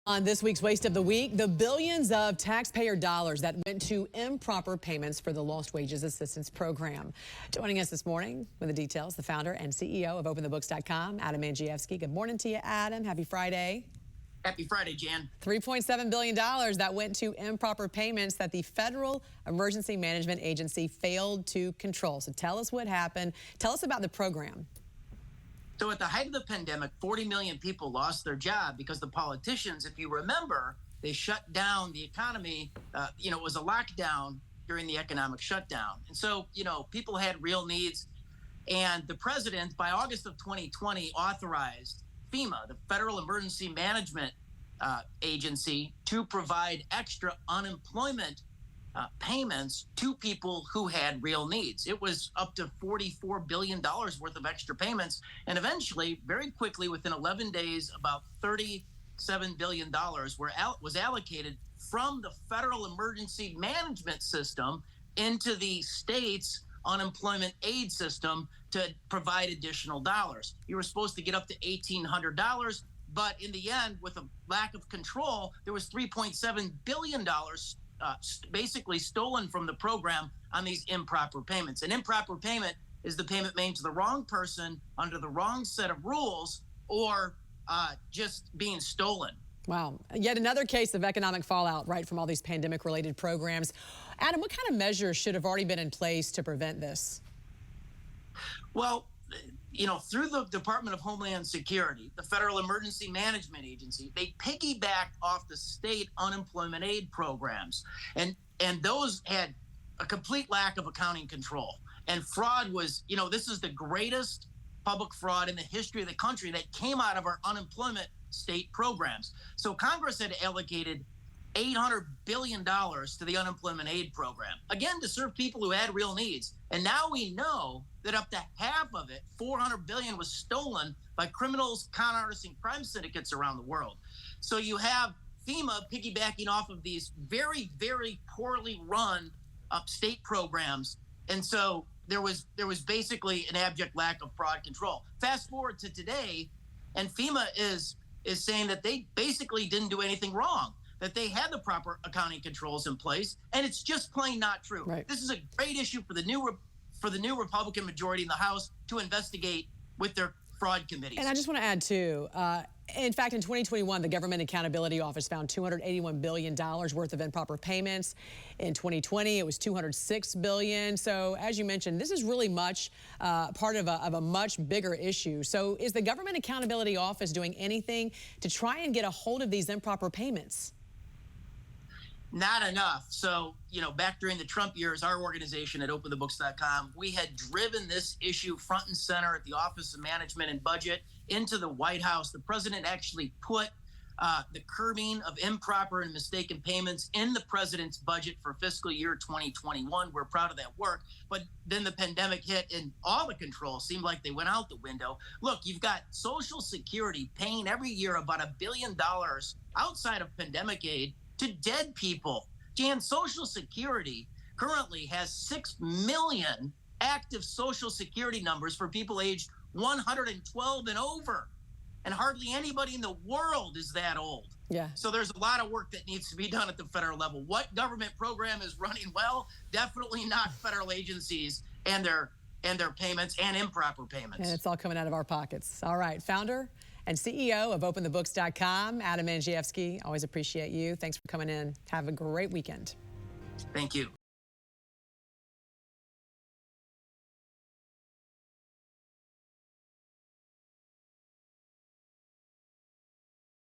On this week's Waste of the Week, the billions of taxpayer dollars that went to improper payments for the Lost Wages Assistance Program. Joining us this morning with the details, the founder and CEO of OpenTheBooks.com, Adam Andrzejewski. Good morning to you, Adam. Happy Friday. Happy Friday, Jan. $3.7 billion that went to improper payments that the Federal Emergency Management Agency failed to control. So tell us what happened. Tell us about the program. So at the height of the pandemic, 40 million people lost their job because the politicians, if you remember, they shut down the economy. It was a lockdown during the economic shutdown. And so, people had real needs. And the president, by August of 2020, authorized FEMA, the Federal Emergency Management Agency, to provide extra unemployment payments to people who had real needs. It was up to $44 billion worth of extra payments. And eventually, very quickly, within 11 days, about $37 billion was allocated from the Federal Emergency Management System into the state's unemployment aid system to provide additional dollars. You were supposed to get up to $1,800, but in the end, with a lack of control, there was $3.7 billion basically stolen from the program on these improper payments. An improper payment is the payment made to the wrong person under the wrong set of rules or just being stolen. Wow. Yet another case of economic fallout, right, from all these pandemic-related programs. Adam, what kind of measures should have already been in place to prevent this? Well, through the Department of Homeland Security, the Federal Emergency Management Agency, they piggybacked off the state unemployment aid programs. And those had a complete lack of accounting control. And fraud was, this is the greatest public fraud in the history of the country that came out of our unemployment state programs. So Congress had allocated $800 billion to the unemployment aid program, again, to serve people who had real needs. And now we know that up to half of it, $400 billion, was stolen by criminals, con artists, and crime syndicates around the world. So you have FEMA piggybacking off of these very, very poorly run state programs. And so there was basically an abject lack of fraud control. Fast forward to today, and FEMA is saying that they basically didn't do anything wrong, that they had the proper accounting controls in place, and it's just plain not true. Right. This is a great issue for the new Republican majority in the House to investigate with their fraud committees. And I just want to add, too, in fact, in 2021, the Government Accountability Office found $281 billion worth of improper payments. In 2020, it was $206 billion. So, as you mentioned, this is really much part of a much bigger issue. So, is the Government Accountability Office doing anything to try and get a hold of these improper payments? Not enough. So, back during the Trump years, our organization at OpenTheBooks.com, we had driven this issue front and center at the Office of Management and Budget into the White House. The president actually put the curbing of improper and mistaken payments in the president's budget for fiscal year 2021. We're proud of that work. But then the pandemic hit and all the controls seemed like they went out the window. Look, you've got Social Security paying every year about $1 billion outside of pandemic aid to dead people. Jan, Social Security currently has 6 million active Social Security numbers for people aged 112 and over. And hardly anybody in the world is that old. Yeah. So there's a lot of work that needs to be done at the federal level. What government program is running well? Definitely not federal agencies and their payments and improper payments. And it's all coming out of our pockets. All right, founder and CEO of OpenTheBooks.com, Adam Andrzejewski. Always appreciate you. Thanks for coming in. Have a great weekend. Thank you.